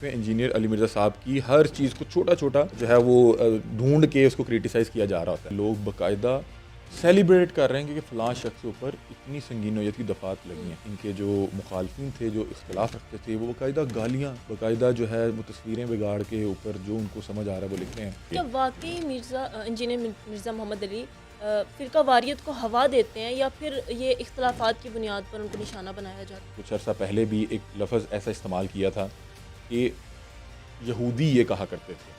Engineer Ali Mirza साहब की हर चीज़ को छोटा छोटा जो है वो ढूंढ के उसको क्रिटिसाइज़ किया जा रहा होता है। लोग बाकायदा सेलिब्रेट कर रहे हैं कि फ़लाँ शख्स के ऊपर इतनी संगीन नौयत की दफ़ात लगी हैं। इनके जो मुखालफिन थे, जो इख्तलाफ रखते थे, वो बाकायदा गालियाँ, बाकायदा जो है वो तस्वीरें बिगाड़ के ऊपर जो उनको समझ आ रहा है वो लिख रहे हैं। क्या वाकई इंजीनियर मिर्ज़ा मोहम्मद अली फ़िरका वारियत को हवा देते हैं या फिर ये इख्तलाफात की बुनियाद पर उनको निशाना बनाया जाता है? कुछ अर्सा पहले भी एक लफ्ज़ ऐसा इस्तेमाल किया था कि यहूदी ये कहा करते थे।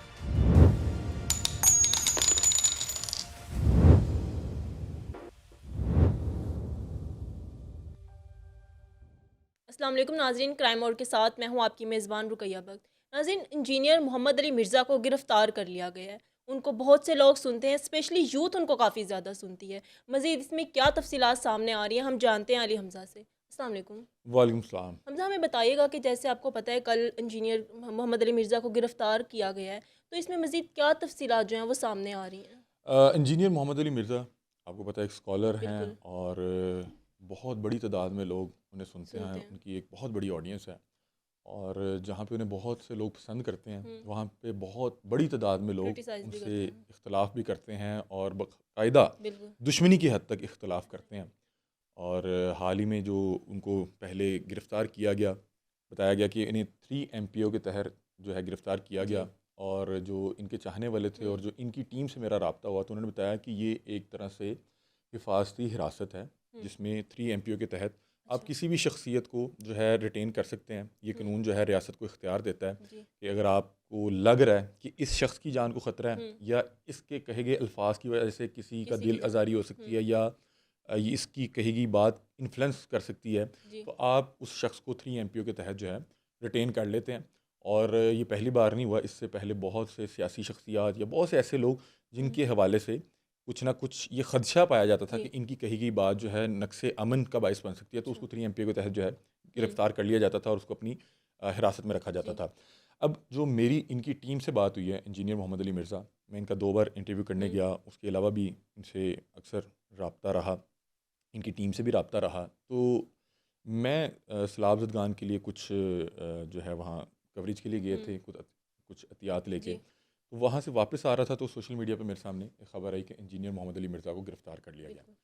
अस्सलाम वालेकुम नाज़रीन, क्राइम और के साथ मैं हूँ आपकी मेज़बान रुकैया बख्त। नाज़रीन, इंजीनियर मोहम्मद अली मिर्ज़ा को गिरफ़्तार कर लिया गया है। उनको बहुत से लोग सुनते हैं, स्पेशली यूथ उनको काफ़ी ज़्यादा सुनती है। मज़ीद इसमें क्या तफ़सीलात सामने आ रही हैं, हम जानते हैं अली हमज़ा से। अस्सलाम वालेकुम। वालेकुम सलाम। हमज़ा, हमें बताइएगा कि जैसे आपको पता है कल इंजीनियर मोहम्मद अली मिर्ज़ा को गिरफ़्तार किया गया है, तो इसमें मज़ीद क्या तफ़सीलात जो हैं वो सामने आ रही हैं? इंजीनियर मोहम्मद अली मिर्ज़ा आपको पता है एक स्कॉलर हैं बिल्कुल, और बहुत बड़ी तादाद में लोग उन्हें सुनते हैं। सुनते हैं। उनकी एक बहुत बड़ी ऑडियंस है और जहाँ पे उन्हें बहुत से लोग पसंद करते हैं, हुँ, वहाँ पे बहुत बड़ी तादाद में लोग क्रिटिसाइज़ भी उनसे करते हैं। इख्तलाफ भी करते हैं और बाकायदा बिल्कुल। दुश्मनी की हद तक इख्तलाफ करते हैं। और हाल ही में जो उनको पहले गिरफ़्तार किया गया, बताया गया कि इन्हें 3 MPO के तहत जो है गिरफ़्तार किया जी। गया। और जो इनके चाहने वाले थे हुँ, और जो इनकी टीम से मेरा रब्ता हुआ, तो उन्होंने बताया कि ये एक तरह से हिफाजती हिरासत है, हुँ, जिसमें 3 MPO के तहत आप अच्छा। किसी भी शख्सियत को जो है रिटेन कर सकते हैं। ये हुँ, कानून जो है रियासत को इख्तियार देता है जी। कि अगर आपको लग रहा है कि इस शख्स की जान को ख़तरा है हुँ, या इसके कहे गए अल्फाज की वजह से किसी का किसी की दिल जान आज़ारी हो सकती हुँ, है या ये इसकी कही गई बात इन्फ्लुएंस कर सकती है, जी। तो आप उस शख्स को 3 MPO के तहत जो है रिटेन कर लेते हैं। और ये पहली बार नहीं हुआ, इससे पहले बहुत से सियासी शख्सियात या बहुत से ऐसे लोग हुँ, जिनके हवाले से कुछ ना कुछ ये खदशा पाया जाता था जी, कि इनकी कही गई बात जो है नक्शे अमन का बायस बन सकती है, तो अच्छा। उसको 3 MPO के तहत जो है हुँ, गिरफ्तार कर लिया जाता था और उसको अपनी हिरासत में रखा जाता जी। था। अब जो मेरी इनकी टीम से बात हुई है, इंजीनियर मोहम्मद अली मिर्ज़ा, मैं इनका 2 बार इंटरव्यू करने हुँ, गया, उसके अलावा भी इनसे अक्सर रब्ता रहा, इनकी टीम से भी रब्ता रहा। तो मैं सैलाब ज़दगान के लिए कुछ जो है वहाँ कवरेज के लिए गए हुँ, थे, कुछ एहतियात लेके। जी, तो वहाँ से वापस आ रहा था तो सोशल मीडिया पे मेरे सामने एक खबर आई कि इंजीनियर मोहम्मद अली मिर्ज़ा को गिरफ़्तार कर लिया गया। बिल्कुल।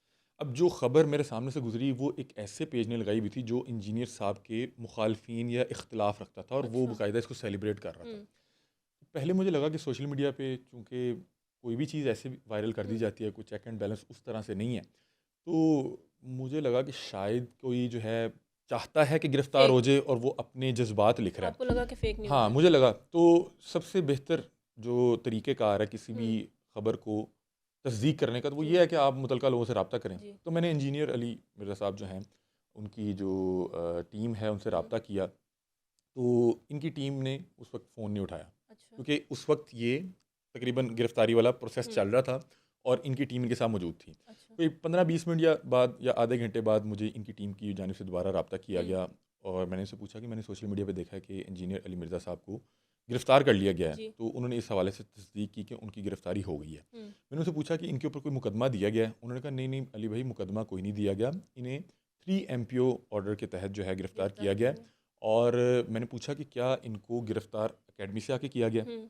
अब जो खबर मेरे सामने से गुज़री वो एक ऐसे पेज ने लगाई हुई थी जो इंजीनियर साहब के मुखालफिन या इख्तिलाफ़ रखता था और वो अच्छा। बाकायदा इसको सेलिब्रेट कर रहा था। हुँ, पहले मुझे लगा कि सोशल मीडिया पे चूँकि कोई भी चीज़ ऐसे वायरल कर दी हुँ, जाती है, कोई चेक एंड बैलेंस उस तरह से नहीं है। तो मुझे लगा कि शायद कोई जो है चाहता है कि गिरफ़्तार फ़ेक हो जाए और वो अपने जज़्बात लिख रहा है। आपको लगा कि फ़ेक न्यूज़ हाँ, है। मुझे लगा तो सबसे बेहतर जो तरीक़ेकार है किसी भी हुँ, ख़बर को तस्दीक करने का, तो वो जी, ये है कि आप मुतलका लोगों से रब्ता करें। जी। तो मैंने इंजीनियर अली मिर्ज़ा साहब जो हैं, उनकी जो टीम है उनसे हुँ, रब्ता किया। तो इनकी टीम ने उस वक़्त फ़ोन नहीं उठाया, अच्छा। क्योंकि उस वक़्त ये तकरीबन गिरफ़्तारी वाला प्रोसेस हुँ, चल रहा था और इनकी टीम इनके साथ मौजूद थी। अच्छा। कोई 15-20 मिनट या बाद या आधे घंटे बाद मुझे इनकी टीम की जानिब से दोबारा रब्ता किया हुँ, गया और मैंने उनसे पूछा कि मैंने सोशल मीडिया पे देखा है कि इंजीनियर अली मिर्ज़ा साहब को गिरफ़्तार कर लिया गया है। जी। तो उन्होंने इस हवाले से तस्दीक की कि उनकी गिरफ़्तारी हो गई है। हुँ, मैंने उनसे पूछा कि इनके ऊपर कोई मुकदमा दिया गया है? उन्होंने कहा नहीं, नहीं अली भाई, मुकदमा कोई नहीं दिया गया। इन्हें 3 MPO ऑर्डर के तहत जो है गिरफ़्तार गिरफ़्तार किया गया किया है। गया। और मैंने पूछा कि क्या इनको गिरफ़्तार अकेडमी से आके किया गया? हुँ,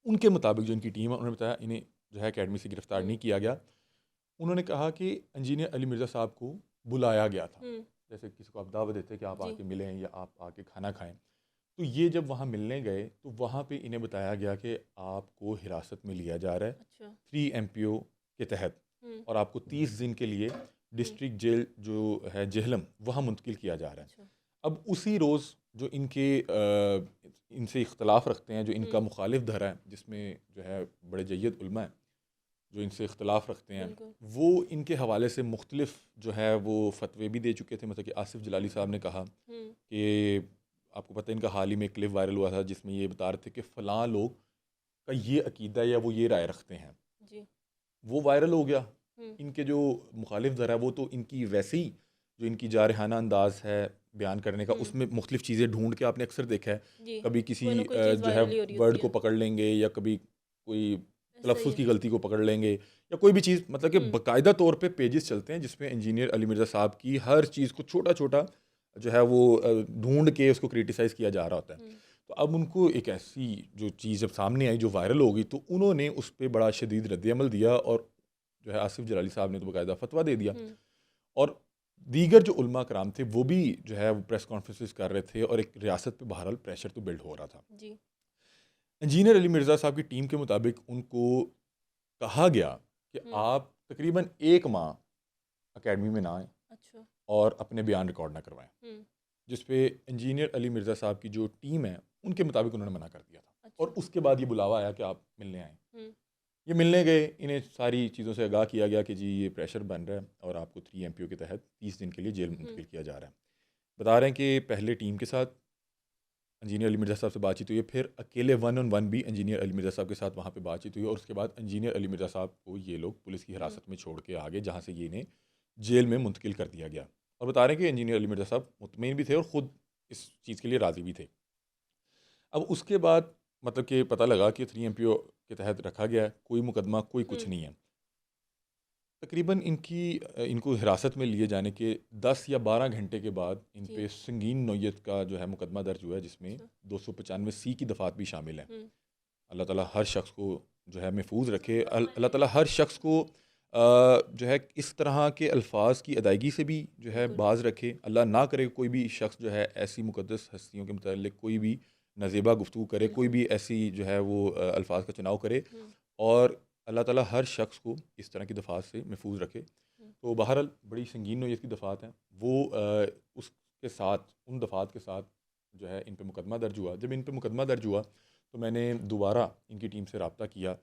उनके मुताबिक जो इनकी टीम है उन्होंने बताया इन्हें जो है अकेडमी से गिरफ़्तार हुँ, नहीं किया गया। उन्होंने कहा कि इंजीनियर अली मिर्ज़ा साहब को बुलाया गया था। हुँ, जैसे किसी को आप दावत देते हैं कि आप जी, आके मिलें या आप आके खाना खाएँ। तो ये जब वहाँ मिलने गए तो वहाँ पे इन्हें बताया गया कि आपको हिरासत में लिया जा रहा है अच्छा। 3 MPO के तहत हुँ, और आपको 30 दिन के लिए हुँ, डिस्ट्रिक्ट जेल जो है जेहलम, वहाँ मुंतकिल किया जा रहा है। अच्छा। अब उसी रोज़ जो इनके इनसे इख्तलाफ रखते हैं, जो इनका हुँ, मुखालिफ धरा है, जिसमें जो है बड़े जय्यद उलमा हैं, जो इनसे इख्तलाफ रखते हैं, बिल्कुल। वो इनके हवाले से मुख्तलिफ जो है वो फतवे भी दे चुके थे। मतलब कि आसिफ जलाली साहब ने कहा हुँ, कि आपको पता है इनका हाल ही में एक क्लिप वायरल हुआ था जिसमें ये बता रहे थे कि फ़लाँ लोग का ये अकीदा या वो ये राय रखते हैं। जी, वो वायरल हो गया। हुँ, इनके जो मुखालिफ ज़रा वो तो इनकी वैसे ही जो इनकी जारहाना अंदाज़ है बयान करने का, हुँ, उसमें मुख्तलिफ चीज़ें ढूँढ के आपने अक्सर देखा है। जी। कभी किसी कोई ना कोई चीज़ जो है वायरल ही हो रही वर्ड होती को है। पकड़ लेंगे या कभी कोई ऐसा ही तलफ़्फ़ुज़ है। की गलती को पकड़ लेंगे या कोई भी चीज़, मतलब कि हुँ, बाकायदा तौर पे पेजेस चलते हैं जिसमें इंजीनियर अली मिर्ज़ा साहब की हर चीज़ को छोटा-छोटा जो है वो ढूँढ के उसको क्रिटिसाइज़ किया जा रहा होता है। हुँ, तो तो अब उनको एक ऐसी जो चीज़ जब सामने आई जो वायरल हो गई, तो उन्होंने उस पर बड़ा शदीद रद्द-ए-अमल दिया और जो है आसिफ जलाली साहब ने तो बाकायदा फतवा दे दिया। और दीगर जो उलमा कराम थे वो भी जो है वो प्रेस कॉन्फ्रेंसेस कर रहे थे और एक रियासत पे बहरहाल प्रेशर तो बिल्ड हो रहा था। जी। इंजीनियर अली मिर्ज़ा साहब की टीम के मुताबिक उनको कहा गया कि आप तकरीबन 1 माह अकेडमी में ना आएँ अच्छा। और अपने बयान रिकॉर्ड ना करवाएं, जिस पे इंजीनियर अली मिर्ज़ा साहब की जो टीम है उनके मुताबिक उन्होंने मना कर दिया था। अच्छा। और उसके बाद ये बुलावा आया कि आप मिलने आएँ। हम्म। ये मिलने गए, इन्हें सारी चीज़ों से आगाह किया गया कि जी ये प्रेशर बन रहा है और आपको 3 MPO के तहत 30 दिन के लिए जेल मुंतकिल किया जा रहा है। बता रहे हैं कि पहले टीम के साथ इंजीनियर अली मिर्ज़ा साहब से बातचीत हुई है, फिर अकेले 1-on-1 भी इंजीनियर अली मिर्ज़ा साहब के साथ वहाँ पे बातचीत हुई और उसके बाद इंजीनियर अली मिर्ज़ा साहब को ये लोग पुलिस की हिरासत में छोड़ के आ गए, जहाँ से ये इन्हें जेल में मुंतकिल कर दिया गया। और बता रहे हैं कि इंजीनियर अली मिर्ज़ा साहब मुतमईन भी थे और ख़ुद इस चीज़ के लिए राज़ी भी थे। अब उसके बाद मतलब कि पता लगा कि 3 MPO के तहत रखा गया है, कोई मुकदमा कोई कुछ नहीं है। तकरीबन इनको हिरासत में लिए जाने के 10 या 12 घंटे के बाद इन पे संगीन नौयत का जो है मुकदमा दर्ज हुआ है, जिसमें 295C की दफ़ात भी शामिल है। अल्लाह ताला हर शख्स को जो है महफूज रखे, अल्लाह ताला हर शख्स को जो है इस तरह के अल्फाज की अदायगी से भी जो है बाज रखे। अल्लाह ना करे कोई भी शख्स जो है ऐसी मुक़द्दस हस्तियों के मुतालिक कोई भी नज़ेबा गुफ्तगू करे, कोई भी ऐसी जो है वो अल्फाज का चुनाव करे, और अल्लाह ताला हर शख्स को इस तरह की दफ़ात से महफूज रखे। तो बहरहाल बड़ी संगीन नौयत की दफ़ात हैं वो, उसके साथ उन दफ़ात के साथ जो है इन पे मुकदमा दर्ज हुआ। जब इन पे मुकदमा दर्ज हुआ तो मैंने दोबारा इनकी टीम से रब्ता किया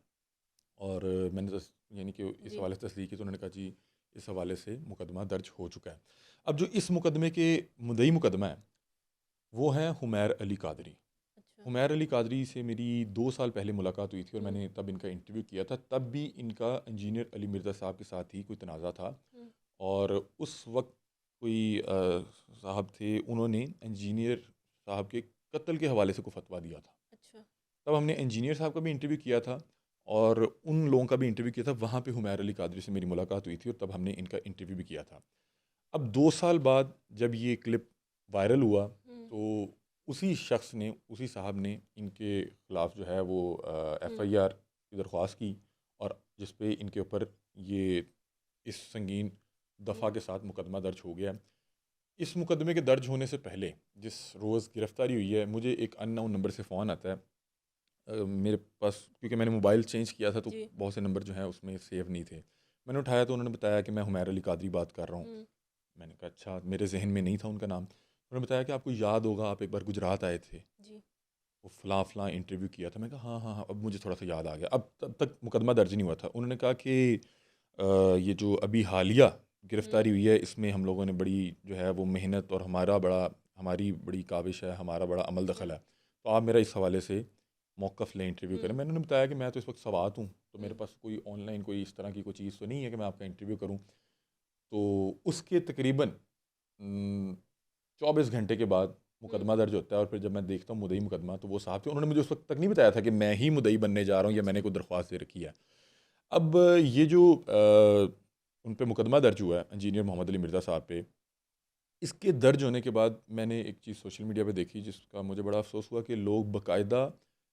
और मैंने यानी कि इस हवाले से तस्दीक की, तो उन्होंने कहा जी इस हवाले से मुकदमा दर्ज हो चुका है। अब जो इस मुकदमे के मुद्दई मुकदमा है वो हैं हुमैर अली कादरी। हुमैर अली कादरी से मेरी 2 साल पहले मुलाकात हुई थी और मैंने तब इनका इंटरव्यू किया था। तब भी इनका इंजीनियर अली मिर्ज़ा साहब के साथ ही कोई तनाज़ा था और उस वक्त कोई साहब थे, उन्होंने इंजीनियर साहब के कत्ल के हवाले से कोई फतवा दिया था। अच्छा। तब हमने इंजीनियर साहब का भी इंटरव्यू किया था और उन लोगों का भी इंटरव्यू किया था। वहाँ पे हुमैर अली कादरी से मेरी मुलाकात हुई थी और तब हमने इनका इंटरव्यू भी किया था। अब 2 साल बाद जब ये क्लिप वायरल हुआ तो उसी शख्स ने, उसी साहब ने इनके ख़िलाफ़ जो है वो FIR की दरख्वास्त की और जिस पे इनके ऊपर ये इस संगीन दफ़ा के साथ मुकदमा दर्ज हो गया। इस मुकदमे के दर्ज होने से पहले जिस रोज़ गिरफ़्तारी हुई है, मुझे एक अननोन नंबर से फ़ोन आता है। मेरे पास क्योंकि मैंने मोबाइल चेंज किया था तो बहुत से नंबर जो हैं उसमें सेव नहीं थे। मैंने उठाया तो उन्होंने बताया कि मैं हुमैर अली कादरी बात कर रहा हूँ। मैंने कहा अच्छा, मेरे जहन में नहीं था उनका नाम। उन्होंने बताया कि आपको याद होगा आप एक बार गुजरात आए थे, वो फ़लाँ फ़लाँ इंटरव्यू किया था। मैंने कहा हाँ हाँ हाँ, अब मुझे थोड़ा सा याद आ गया। अब तब तक मुकदमा दर्ज नहीं हुआ था। उन्होंने कहा कि ये जो अभी हालिया गिरफ़्तारी हुई है इसमें हम लोगों ने बड़ी जो है वो मेहनत और हमारी बड़ी काविश है, हमारा बड़ा अमल दखल है, तो आप मेरा इस हवाले से मौक़िफ़ लें, इंटरव्यू करें। मैंने उन्हें बताया कि मैं तो इस वक्त सवात हूँ, तो मेरे पास कोई ऑनलाइन कोई इस तरह की कोई चीज़ तो नहीं है कि मैं आपका इंटरव्यू करूँ। तो उसके तकरीबन 24 घंटे के बाद मुकदमा दर्ज होता है और फिर जब मैं देखता हूँ मुद्दई मुकदमा, तो वो साहब थे, उन्होंने मुझे उस वक्त तक नहीं बताया था कि मैं ही मुद्दई बनने जा रहा हूँ या मैंने कोई दरख्वास्त दे रखी है। अब ये जो उन पे मुकदमा दर्ज हुआ है इंजीनियर मोहम्मद अली मिर्ज़ा साहब पे, इसके दर्ज होने के बाद मैंने एक चीज़ सोशल मीडिया पे देखी जिसका मुझे बड़ा अफसोस हुआ कि लोग बाकायदा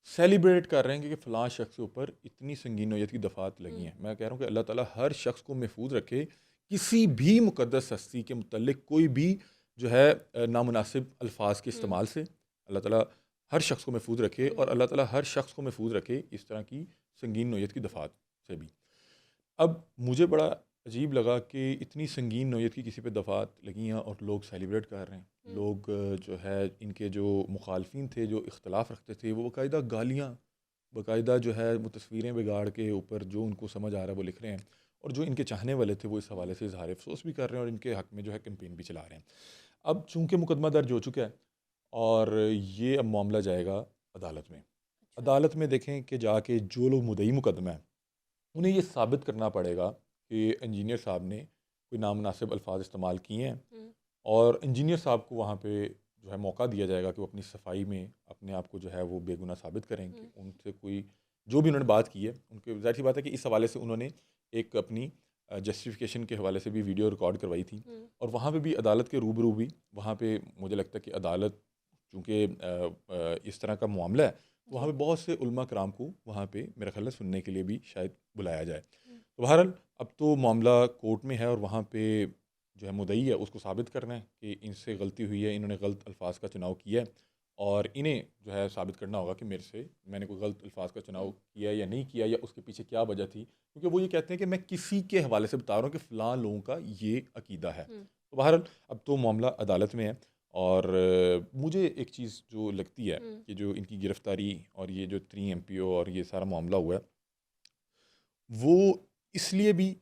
सेलिब्रेट कर रहे हैं कि फ़लाँ शख्स के ऊपर इतनी संगीन नौयत की दफ़ात लगी हैं। मैं कह रहा हूँ कि अल्लाह ताला हर शख्स को महफूज रखे, किसी भी मुक़द्दस हस्ती के मुतल्लिक कोई भी जो है नामुनासिब अल्फाज के इस्तेमाल से अल्लाह ताला हर शख्स को महफूज रखे और अल्लाह ताला हर शख्स को महफूज रखे इस तरह की संगीन नौयत की दफ़ात से भी। अब मुझे बड़ा अजीब लगा कि इतनी संगीन नौयत की किसी पे दफ़ात लगी हैं और लोग सेलिब्रेट कर रहे हैं। लोग जो है इनके जो मुखालफिन थे, जो इख्तलाफ रखते थे, वो बाकायदा गालियाँ, बाकायदा जो है वो तस्वीरें बिगाड़ के ऊपर जो उनको समझ आ रहा है वो लिख रहे हैं और जो इनके चाहने वाले थे वो इस हवाले से इज़हार अफ़सोस भी कर रहे हैं और इनके हक़ में जो है कैंपेन भी चला रहे हैं। अब चूँकि मुकदमा दर्ज हो चुका है और ये अब मामला जाएगा अदालत में। अदालत में देखें कि जाके जो लोग मुद्दई मुकदमा है उन्हें ये साबित करना पड़ेगा कि इंजीनियर साहब ने कोई नामुनासिब अल्फाज इस्तेमाल किए हैं और इंजीनियर साहब को वहाँ पे जो है मौका दिया जाएगा कि वो अपनी सफाई में अपने आप को जो है वो बेगुनाह साबित करें कि उनसे कोई जो भी उन्होंने बात की है उनके, ज़ाहिर सी बात है कि इस हवाले से उन्होंने एक अपनी जस्टिफिकेशन के हवाले से भी वीडियो रिकॉर्ड करवाई थी और वहाँ पे भी अदालत के रूबरू भी वहाँ पे मुझे लगता है कि अदालत चूँकि इस तरह का मामला है, तो वहाँ पे बहुत से उलमा कराम को वहाँ पे मेरा ख्याल है सुनने के लिए भी शायद बुलाया जाए। तो बहरहाल अब तो मामला कोर्ट में है और वहाँ पे जो है मुद्दई है उसको साबित करना है कि इनसे गलती हुई है, इन्होंने गलत अल्फाज का चुनाव किया है और इन्हें जो है साबित करना होगा कि मैंने कोई गलत अल्फाज का चुनाव किया या नहीं किया या उसके पीछे क्या वजह थी, क्योंकि वो ये कहते हैं कि मैं किसी के हवाले से बता रहा हूँ कि फ़लाँ लोगों का ये अकीदा है। तो बहरहाल अब तो मामला अदालत में है और मुझे एक चीज़ जो लगती है कि जो इनकी गिरफ्तारी और ये जो 3 MPO और ये सारा मामला हुआ है, वो इसलिए भी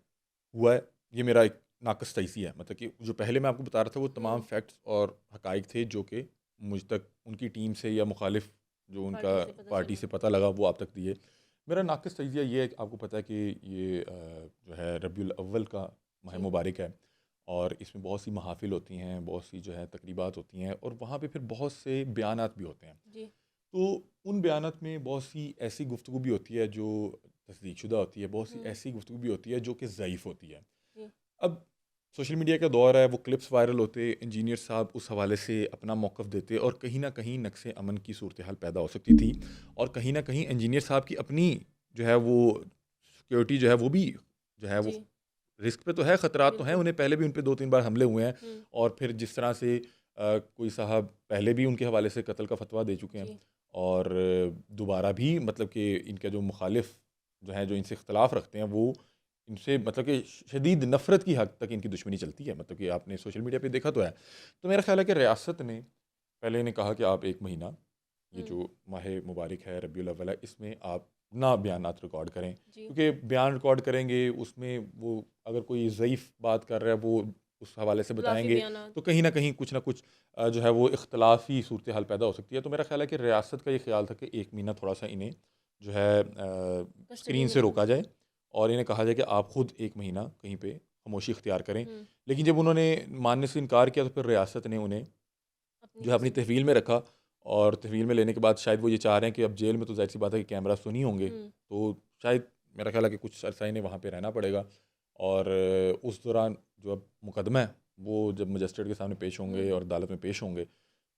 हुआ है, ये मेरा एक नाक़िस तैसी है, मतलब कि जो पहले मैं आपको बता रहा था वो तमाम फैक्ट्स और हक़ाइक़ थे जो कि मुझ तक उनकी टीम से या मुखालिफ जो उनका पार्टी से पता लगा वो आप तक दिए। मेरा नाक़िस तजिया ये है कि आपको पता है कि ये जो है रबीउल अव्वल का माह मुबारक है और इसमें बहुत सी महाफ़िल होती हैं, बहुत सी जो है तकरीबात होती हैं और वहाँ पे फिर बहुत से बयानात भी होते हैं। जी। तो उन बयानात में बहुत सी ऐसी गुफ्तगू भी होती है जो तस्दीक़शुदा होती है, बहुत सी ऐसी गुफ्तगू भी होती है जो कि ज़ईफ़ होती है। जी। अब सोशल मीडिया का दौर है, वो क्लिप्स वायरल होते, इंजीनियर साहब उस हवाले से अपना मौक़िफ़ देते और कहीं न कहीं नक्शे अमन की सूरत हाल पैदा हो सकती थी और कहीं न कहीं इंजीनियर साहब की अपनी जो है वो सिक्योरिटी जो है वो भी जो है वो जी। रिस्क पे तो है, ख़तरात तो हैं, बिल्कुल। उन्हें पहले भी उन पे 2-3 बार हमले हुए हैं हुँ। और फिर जिस तरह से कोई साहब पहले भी उनके हवाले से कत्ल का फ़तवा दे चुके हैं जी। और दोबारा भी मतलब कि इनका जो मुखालिफ जो हैं, जो इनसे इख्तिलाफ़ रखते हैं, वो इनसे मतलब कि शदीद नफ़रत की हद तक इनकी दुश्मनी चलती है। मतलब कि आपने सोशल मीडिया पे देखा तो है। तो मेरा ख़्याल है कि रियासत ने पहले इन्हें कहा कि आप 1 महीना ये हुँ। जो माह मुबारक है, रबीउल अव्वल है, इसमें आप ना बयानात रिकॉर्ड करें, जी। क्योंकि बयान रिकॉर्ड करेंगे उसमें वो अगर कोई ज़ईफ़ बात कर रहा है वो उस हवाले से इख्तिलाफ़ी बताएँगे बयानात। तो कहीं न कहीं कुछ ना कुछ जो है वो इख्तिलाफ़ी सूरत हाल पैदा हो सकती है। तो मेरा ख़्याल है कि रियासत का ये ख़्याल था कि 1 महीना थोड़ा-सा इन्हें जो है कस्टडी स्क्रीन में से लेना। रोका जाए और इन्हें कहा जाए कि आप खुद 1 महीना कहीं पे खामोशी इख्तियार करें। हुँ। लेकिन जब उन्होंने मानने से इनकार किया तो फिर रियासत ने उन्हें अपनी जो है अपनी कस्टडी। तहवील में रखा और तहवील में लेने के बाद शायद वो ये चाह रहे हैं कि अब जेल में तो ज़ाहिर-सी बात है कि कैमरास तो नहीं होंगे, हुँ। तो शायद मेरा ख़्याल है कि कुछ अरसा इन्हें वहाँ पे रहना पड़ेगा और उस दौरान जो अब मुकदमा है, वो जब मजिस्ट्रेट के सामने पेश होंगे और अदालत में पेश होंगे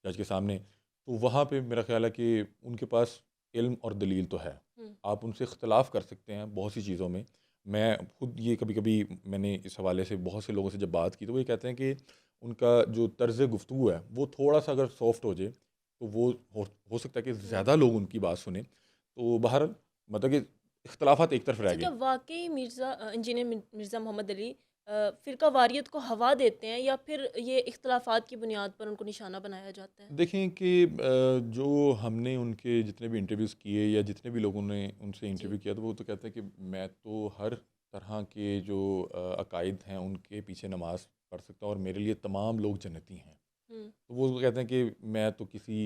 जज के सामने, तो वहाँ पे मेरा ख़्याल है कि उनके पास इल्म और दलील तो है। हुँ। आप उनसे इख्तिलाफ़ कर सकते हैं बहुत सी चीज़ों में। मैं खुद ये कभी-कभी मैंने इस हवाले से बहुत से लोगों से जब बात की तो वो ये कहते हैं कि उनका जो तर्ज़ गुफ्तगू है वो थोड़ा-सा अगर सॉफ्ट हो जाए तो वो हो सकता है कि हुँ। ज़्यादा लोग उनकी बात सुनें। तो बहरहाल मतलब कि इख्तिलाफ़ात एक तरफ रह अच्छा, क्या गए। वाक़ई इंजीनियर मिर्ज़ा मोहम्मद अली फ़िरका वारियत को हवा देते हैं या फिर ये इख्तिलाफ़ात की बुनियाद पर उनको निशाना बनाया जाता है? देखें कि जो हमने उनके जितने भी इंटरव्यूज़ किए या जितने भी लोगों ने उनसे जी। इंटरव्यू किया तो वो तो कहते हैं कि मैं तो हर तरह के जो अकायद हैं उनके पीछे नमाज़ पढ़ सकता हूँ और मेरे लिए तमाम लोग जन्नती हैं। हुँ। तो वो कहते हैं कि मैं तो किसी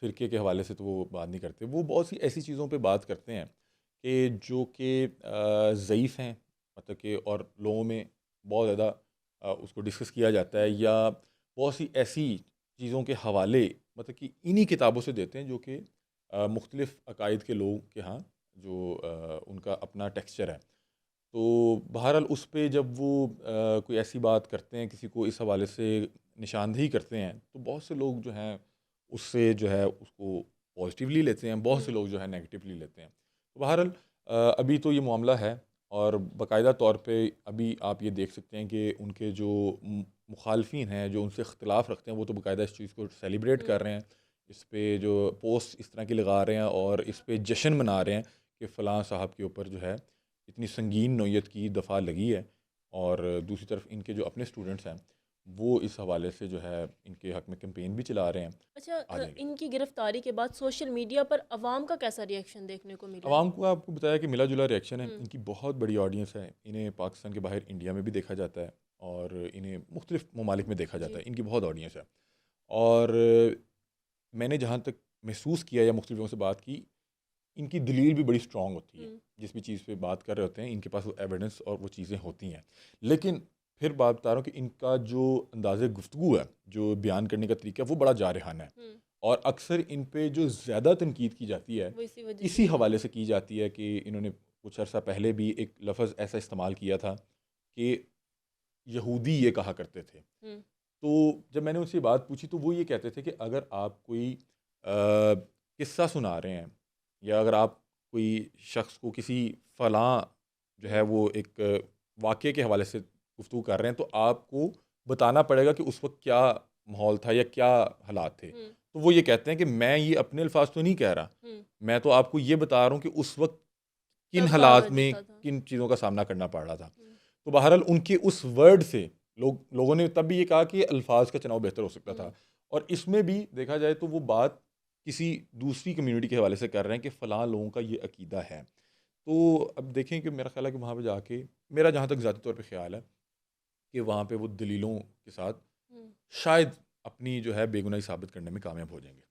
फ़िरके के हवाले से तो वो बात नहीं करते। वो बहुत सी ऐसी चीज़ों पे बात करते हैं कि जो कि ज़ईफ़ हैं, मतलब कि और लोगों में बहुत ज़्यादा उसको डिस्कस किया जाता है या बहुत सी ऐसी चीज़ों के हवाले मतलब कि इन्हीं किताबों से देते हैं जो कि मुख्तलिफ़ अकायद के लोगों के यहाँ जो उनका अपना टेक्सचर है। तो बहरहाल उस पे जब वो कोई ऐसी बात करते हैं, किसी को इस हवाले से निशानदेही करते हैं, तो बहुत से लोग जो हैं उससे जो है उसको पॉज़िटिवली लेते हैं, बहुत से हुँ। लोग जो है नेगेटिवली लेते हैं। तो बहरहाल अभी तो ये मामला है और बाकायदा तौर पे अभी आप ये देख सकते हैं कि उनके जो मुखालफिन हैं, जो उनसे इख्तिलाफ़ रखते हैं, वो तो बाकायदा इस चीज़ को सेलिब्रेट हुँ। कर रहे हैं। इस पे जो पोस्ट इस तरह की लगा रहे हैं और इस पे जश्न मना रहे हैं कि फ़लाँ साहब के ऊपर जो है इतनी संगीन नौयत की दफ़ा लगी है और दूसरी तरफ इनके जो अपने स्टूडेंट्स हैं वो इस हवाले से जो है इनके हक़ में कैंपेन भी चला रहे हैं। अच्छा, आ जाएँगे। इनकी गिरफ़्तारी के बाद सोशल मीडिया पर अवाम का कैसा रिएक्शन देखने को मिला है? अवाम को आपको बताया कि मिला-जुला रिएक्शन है। हुँ। इनकी बहुत बड़ी ऑडियंस है। इन्हें पाकिस्तान के बाहर इंडिया में भी देखा जाता है और इन्हें मुख्तलिफ़ ममालिक में देखा जाता जी। है। इनकी बहुत ऑडियंस है और मैंने जहाँ तक महसूस किया या मुख्तलिफ़ लोगों से बात की, इनकी दलील भी बड़ी स्ट्रॉन्ग होती है। हुँ। जिस भी चीज़ पे बात कर रहे होते हैं, इनके पास वो एविडेंस और वो चीज़ें होती हैं। लेकिन फिर बात बता रहा हूँ कि इनका जो अंदाज़े गुफ्तगू है, जो बयान करने का तरीका है, वो बड़ा जारहाना है हुँ। और अक्सर इन पे जो ज़्यादा तनकीद की जाती है, वो इसी वजह से इसी की हवाले जाती से है। की जाती है कि इन्होंने कुछ अर्सा पहले भी एक लफ़्ज़ ऐसा इस्तेमाल किया था कि यहूदी ये कहा करते थे। हुँ। तो जब मैंने उनसे बात पूछी तो वो ये कहते थे कि अगर आप कोई किस्सा सुना रहे हैं या अगर आप कोई शख्स को किसी फ़लाँ जो है वो एक वाक़ये के हवाले से गुफ्तगू कर रहे हैं तो आपको बताना पड़ेगा कि उस वक़्त क्या माहौल था या क्या हालात थे। तो वो ये कहते हैं कि मैं ये अपने अल्फाज तो नहीं कह रहा, मैं तो आपको ये बता रहा हूँ कि उस वक़्त किन तब क्या हालात में होता था। किन चीज़ों का सामना करना पड़ रहा था। तो बहरहाल उनके उस वर्ड से लोगों ने तब भी ये कहा कि अल्फाज का चुनाव बेहतर हो सकता था। और इसमें भी देखा जाए तो वो बात किसी दूसरी कम्युनिटी के हवाले से कर रहे हैं कि फ़लाँ लोगों का ये अकीदा है। तो अब देखें कि मेरा ख़्याल है कि वहाँ पे जाके मेरा जहाँ तक ज़ाती तौर पे ख़्याल है कि वहाँ पे वो दलीलों के साथ शायद अपनी जो है बेगुनाही साबित करने में कामयाब हो जाएँगे।